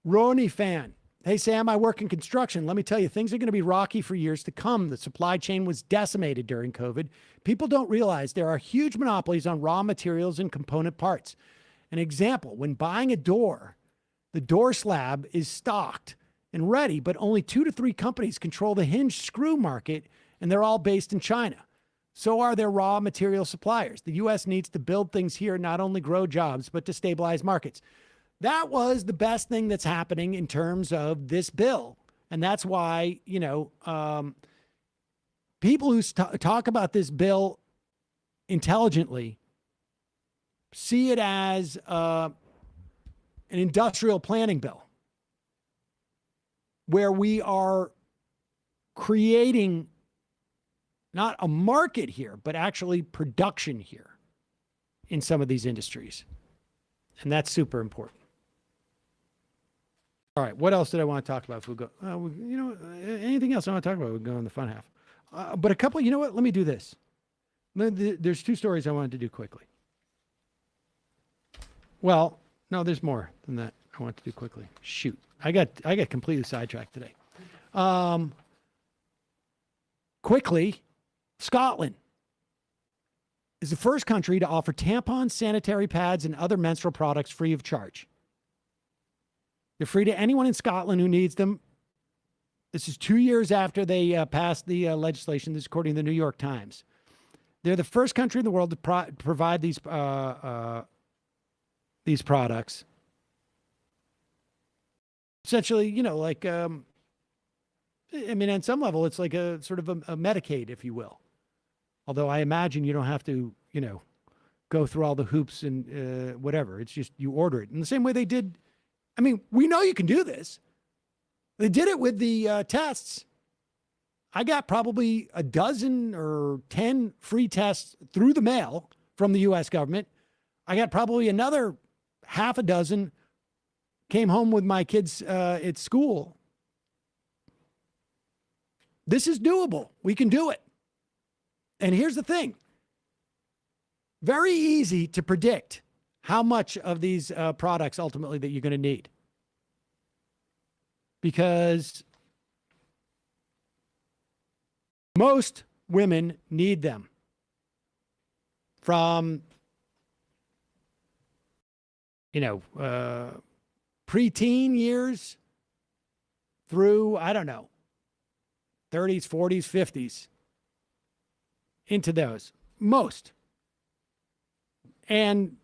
Ronnie fan. Hey, Sam, I work in construction. Let me tell you, things are going to be rocky for years to come. The supply chain was decimated during COVID. People don't realize there are huge monopolies on raw materials and component parts. An example, when buying a door, the door slab is stocked and ready, but only 2 to 3 companies control the hinge screw market, and they're all based in China. So are their raw material suppliers. The U.S. needs to build things here, not only grow jobs, but to stabilize markets. That was the best thing that's happening in terms of this bill. And that's why, people who talk about this bill intelligently see it as an industrial planning bill where we are creating not a market here, but actually production here in some of these industries. And that's super important. All right, what else did I want to talk about? If we go, anything else I want to talk about, we'll go in the fun half. But a couple, you know what? Let me do this. There's two stories I wanted to do quickly. Well, no, there's more than that I want to do quickly. Shoot, I got completely sidetracked today. Quickly, Scotland is the first country to offer tampons, sanitary pads, and other menstrual products free of charge. They're free to anyone in Scotland who needs them. This is 2 years after they passed the legislation. This is according to the New York Times. They're the first country in the world to provide these products. Essentially, like, I mean, on some level, it's like a sort of a Medicaid, if you will. Although I imagine you don't have to, go through all the hoops and whatever. It's just you order it in the same way they did. I mean, we know you can do this. They did it with the tests. I got probably a dozen or 10 free tests through the mail from the U.S. government. I got probably another half a dozen came home with my kids at school. This is doable. We can do it. And here's the thing. Very easy to predict how much of these products ultimately that you're going to need. Because most women need them. From, preteen years through, 30s, 40s, 50s, into those. Most. And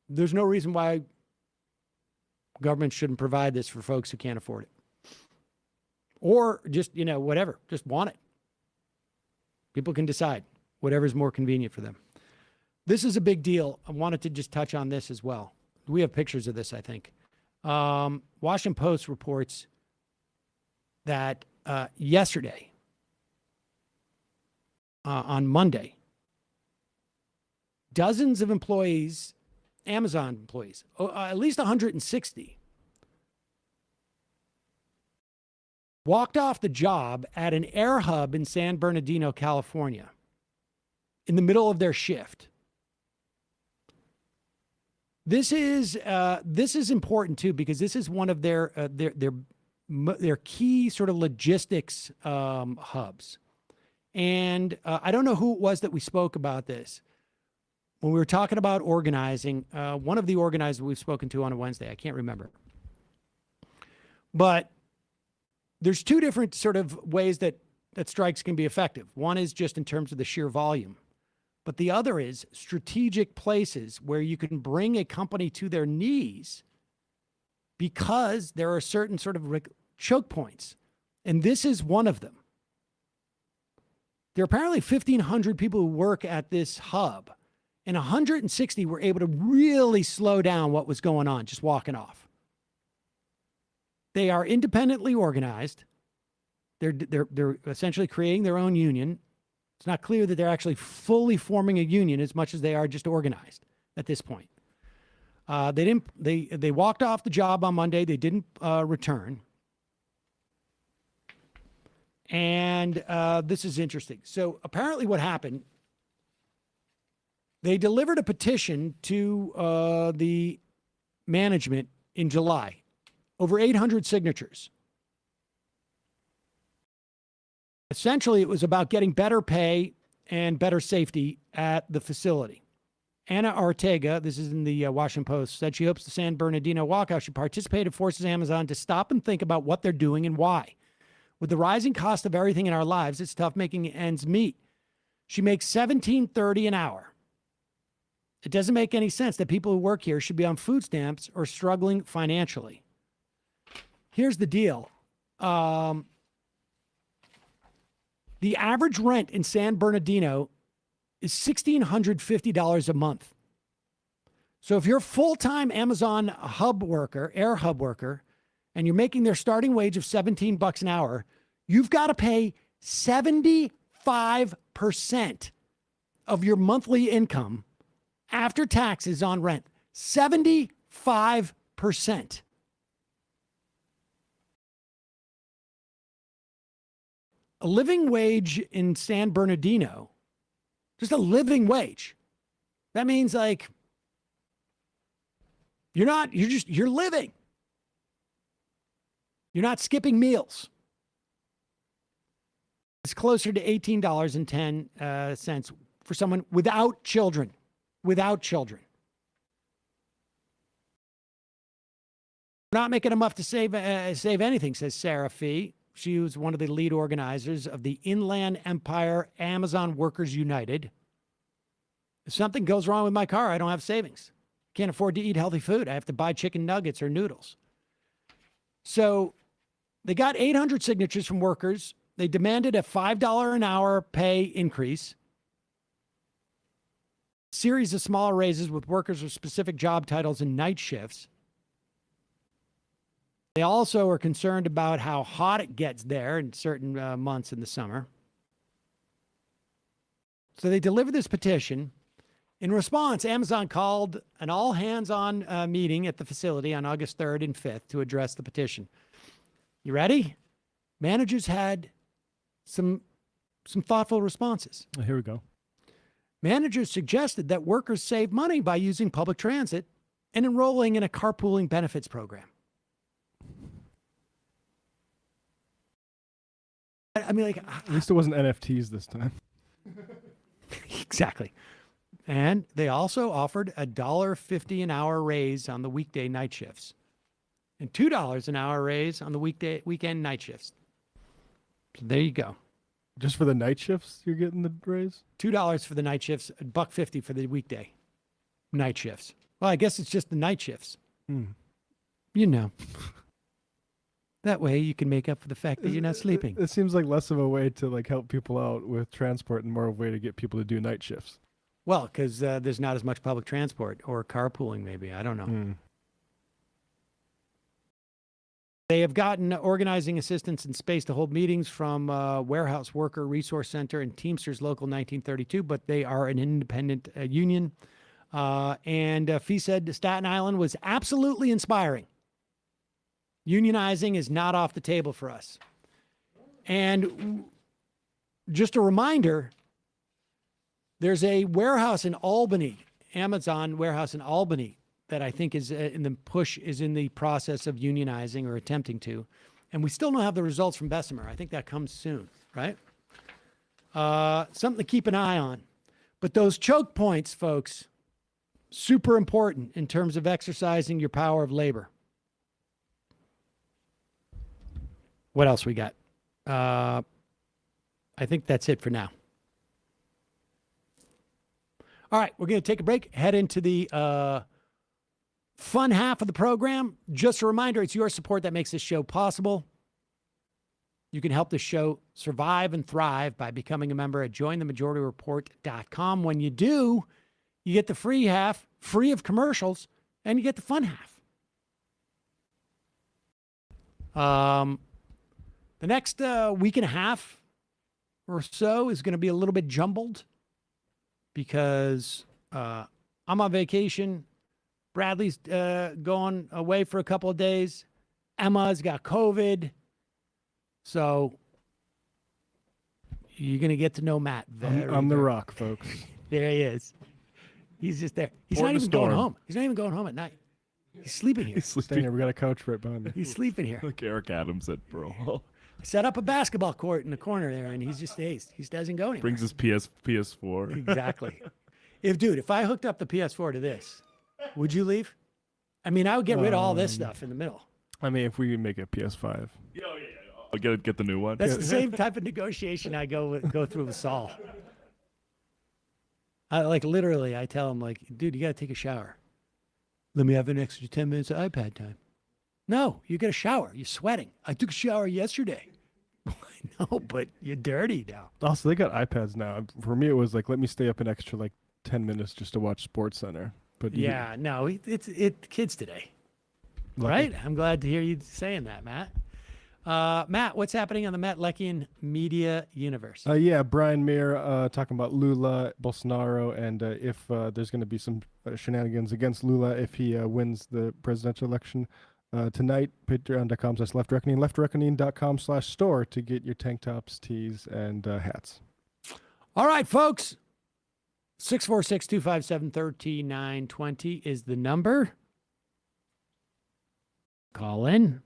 there's no reason why government shouldn't provide this for folks who can't afford it. Or just, whatever, just want it. People can decide whatever's more convenient for them. This is a big deal. I wanted to just touch on this as well. We have pictures of this, I think. Washington Post reports that yesterday, on Monday, dozens of employees, Amazon employees, at least 160, walked off the job at an air hub in San Bernardino, California, in the middle of their shift. This is important too, because this is one of their key sort of logistics hubs. And I don't know who it was that we spoke about this. When we were talking about organizing, one of the organizers we've spoken to on a Wednesday, I can't remember. But there's two different sort of ways that strikes can be effective. One is just in terms of the sheer volume. But the other is strategic places where you can bring a company to their knees because there are certain sort of choke points. And this is one of them. There are apparently 1,500 people who work at this hub, and 160 were able to really slow down what was going on, just walking off. They are independently organized. They're essentially creating their own union. It's not clear that they're actually fully forming a union as much as they are just organized at this point. They walked off the job on Monday. They didn't return. And this is interesting. So apparently what happened, they delivered a petition to the management in July, over 800 signatures. Essentially, it was about getting better pay and better safety at the facility. Anna Ortega, this is in the Washington Post, said she hopes the San Bernardino walkout should participate and forces Amazon to stop and think about what they're doing and why. With the rising cost of everything in our lives, it's tough making ends meet. She makes $17.30 an hour. It doesn't make any sense that people who work here should be on food stamps or struggling financially. Here's the deal. The average rent in San Bernardino is $1,650 a month. So if you're a full-time Amazon hub worker, air hub worker, and you're making their starting wage of $17 an hour, You've got to pay 75% of your monthly income after taxes on rent. 75%. A living wage in San Bernardino, just a living wage. That means like you're living. You're not skipping meals. It's closer to $18.10 for someone without children. Without children. We're not making enough to save anything, says Sarah Fee. She was one of the lead organizers of the Inland Empire Amazon Workers United. If something goes wrong with my car, I don't have savings. Can't afford to eat healthy food. I have to buy chicken nuggets or noodles. So they got 800 signatures from workers. They demanded a $5 an hour pay increase. Series of smaller raises with workers with specific job titles and night shifts. They also are concerned about how hot it gets there in certain months in the summer. So they delivered this petition. In response, Amazon called an all-hands-on meeting at the facility on August 3rd and 5th to address the petition. You ready? Managers had some thoughtful responses. Here we go. Managers suggested that workers save money by using public transit and enrolling in a carpooling benefits program. I mean, like, at least it wasn't NFTs this time. Exactly. And they also offered a $1.50 an hour raise on the weekday night shifts and $2 an hour raise on the weekend night shifts. So there you go. Just for the night shifts, you're getting the raise? $2 for the night shifts, $1.50 for the weekday night shifts. Well, I guess it's just the night shifts. You know. That way you can make up for the fact that you're not sleeping. It seems like less of a way to like help people out with transport and more of a way to get people to do night shifts. Well, because there's not as much public transport or carpooling, maybe. I don't know. They have gotten organizing assistance and space to hold meetings from Warehouse Worker Resource Center and Teamsters Local 1932, but they are an independent union. And Fee said Staten Island was absolutely inspiring. Unionizing is not off the table for us. And just a reminder, there's a warehouse in Albany, Amazon warehouse in Albany, that I think is in the process of unionizing or attempting to. And we still don't have the results from Bessemer. I think that comes soon, right? Something to keep an eye on. But those choke points, folks, super important in terms of exercising your power of labor. What else we got? I think that's it for now. All right, we're going to take a break, head into the fun half of the program. Just a reminder, it's your support that makes this show possible. You can help the show survive and thrive by becoming a member at jointhemajorityreport.com. When you do, you get the free half, free of commercials, and you get the fun half. The next week and a half or so is going to be a little bit jumbled because I'm on vacation. Bradley's going away for a couple of days. Emma's got COVID. So you're going to get to know Matt. I'm the rock, folks. There he is. He's just there. He's not even going home. He's not even going home at night. He's sleeping here. He's staying here. We got a couch right behind me. He's sleeping here. Like Eric Adams at Brawl. I set up a basketball court in the corner there, and he's just stays. He doesn't go anywhere. Brings his PS4. Exactly. If I hooked up the PS4 to this, would you leave? I mean, I would get rid of all this stuff in the middle. I mean, if we make a PS5. I'll get the new one. That's the same type of negotiation I go through with Saul. I tell him, like, dude, you got to take a shower. Let me have an extra 10 minutes of iPad time. No, you get a shower. You're sweating. I took a shower yesterday. I know, but you're dirty now. Also, they got iPads now. For me, it was like, let me stay up an extra, 10 minutes just to watch SportsCenter. But it's kids today. Lucky. Right? I'm glad to hear you saying that, Matt. Matt, what's happening on the Matt Leckian media universe? Yeah, Brian Mayer talking about Lula, Bolsonaro, and if there's going to be some shenanigans against Lula if he wins the presidential election tonight. Patreon.com/leftreckoning, leftreckoning.com/store to get your tank tops, tees, and hats. All right, folks. 646-257-3920 is the number. Call in.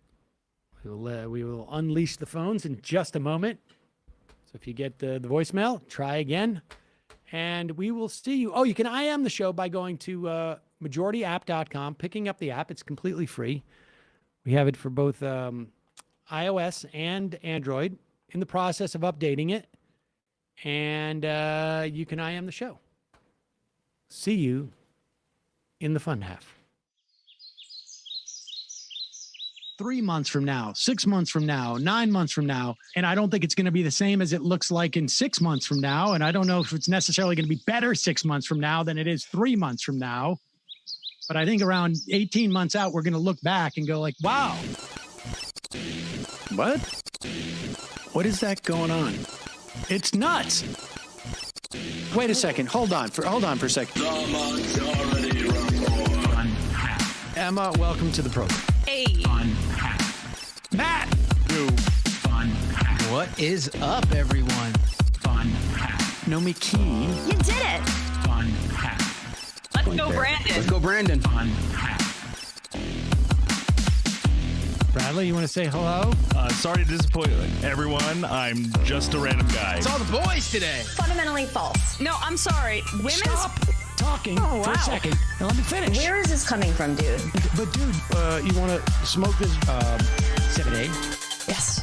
We will unleash the phones in just a moment. So if you get the voicemail, try again. And we will see you. Oh, you can IM the show by going to majorityapp.com, picking up the app. It's completely free. We have it for both iOS and Android. In the process of updating it. And you can IM the show. See you in the fun half. 3 months from now, 6 months from now, 9 months from now. And I don't think it's going to be the same as it looks like in 6 months from now. And I don't know if it's necessarily going to be better 6 months from now than it is 3 months from now. But I think around 18 months out, we're going to look back and go like, wow. What? What is that going on? It's nuts. Wait a second. Hold on for a second. Emma, welcome to the program. Hey. Matt. What is up, everyone? Nomi Key. You did it. Let's go, Brandon. Let's go, Brandon. Bradley, you want to say hello? Sorry to disappoint everyone. I'm just a random guy. It's all the boys today. Fundamentally false. No, I'm sorry. Women's... Stop talking for a second. Now let me finish. Where is this coming from, dude? But dude, you want to smoke this 7A? Yes.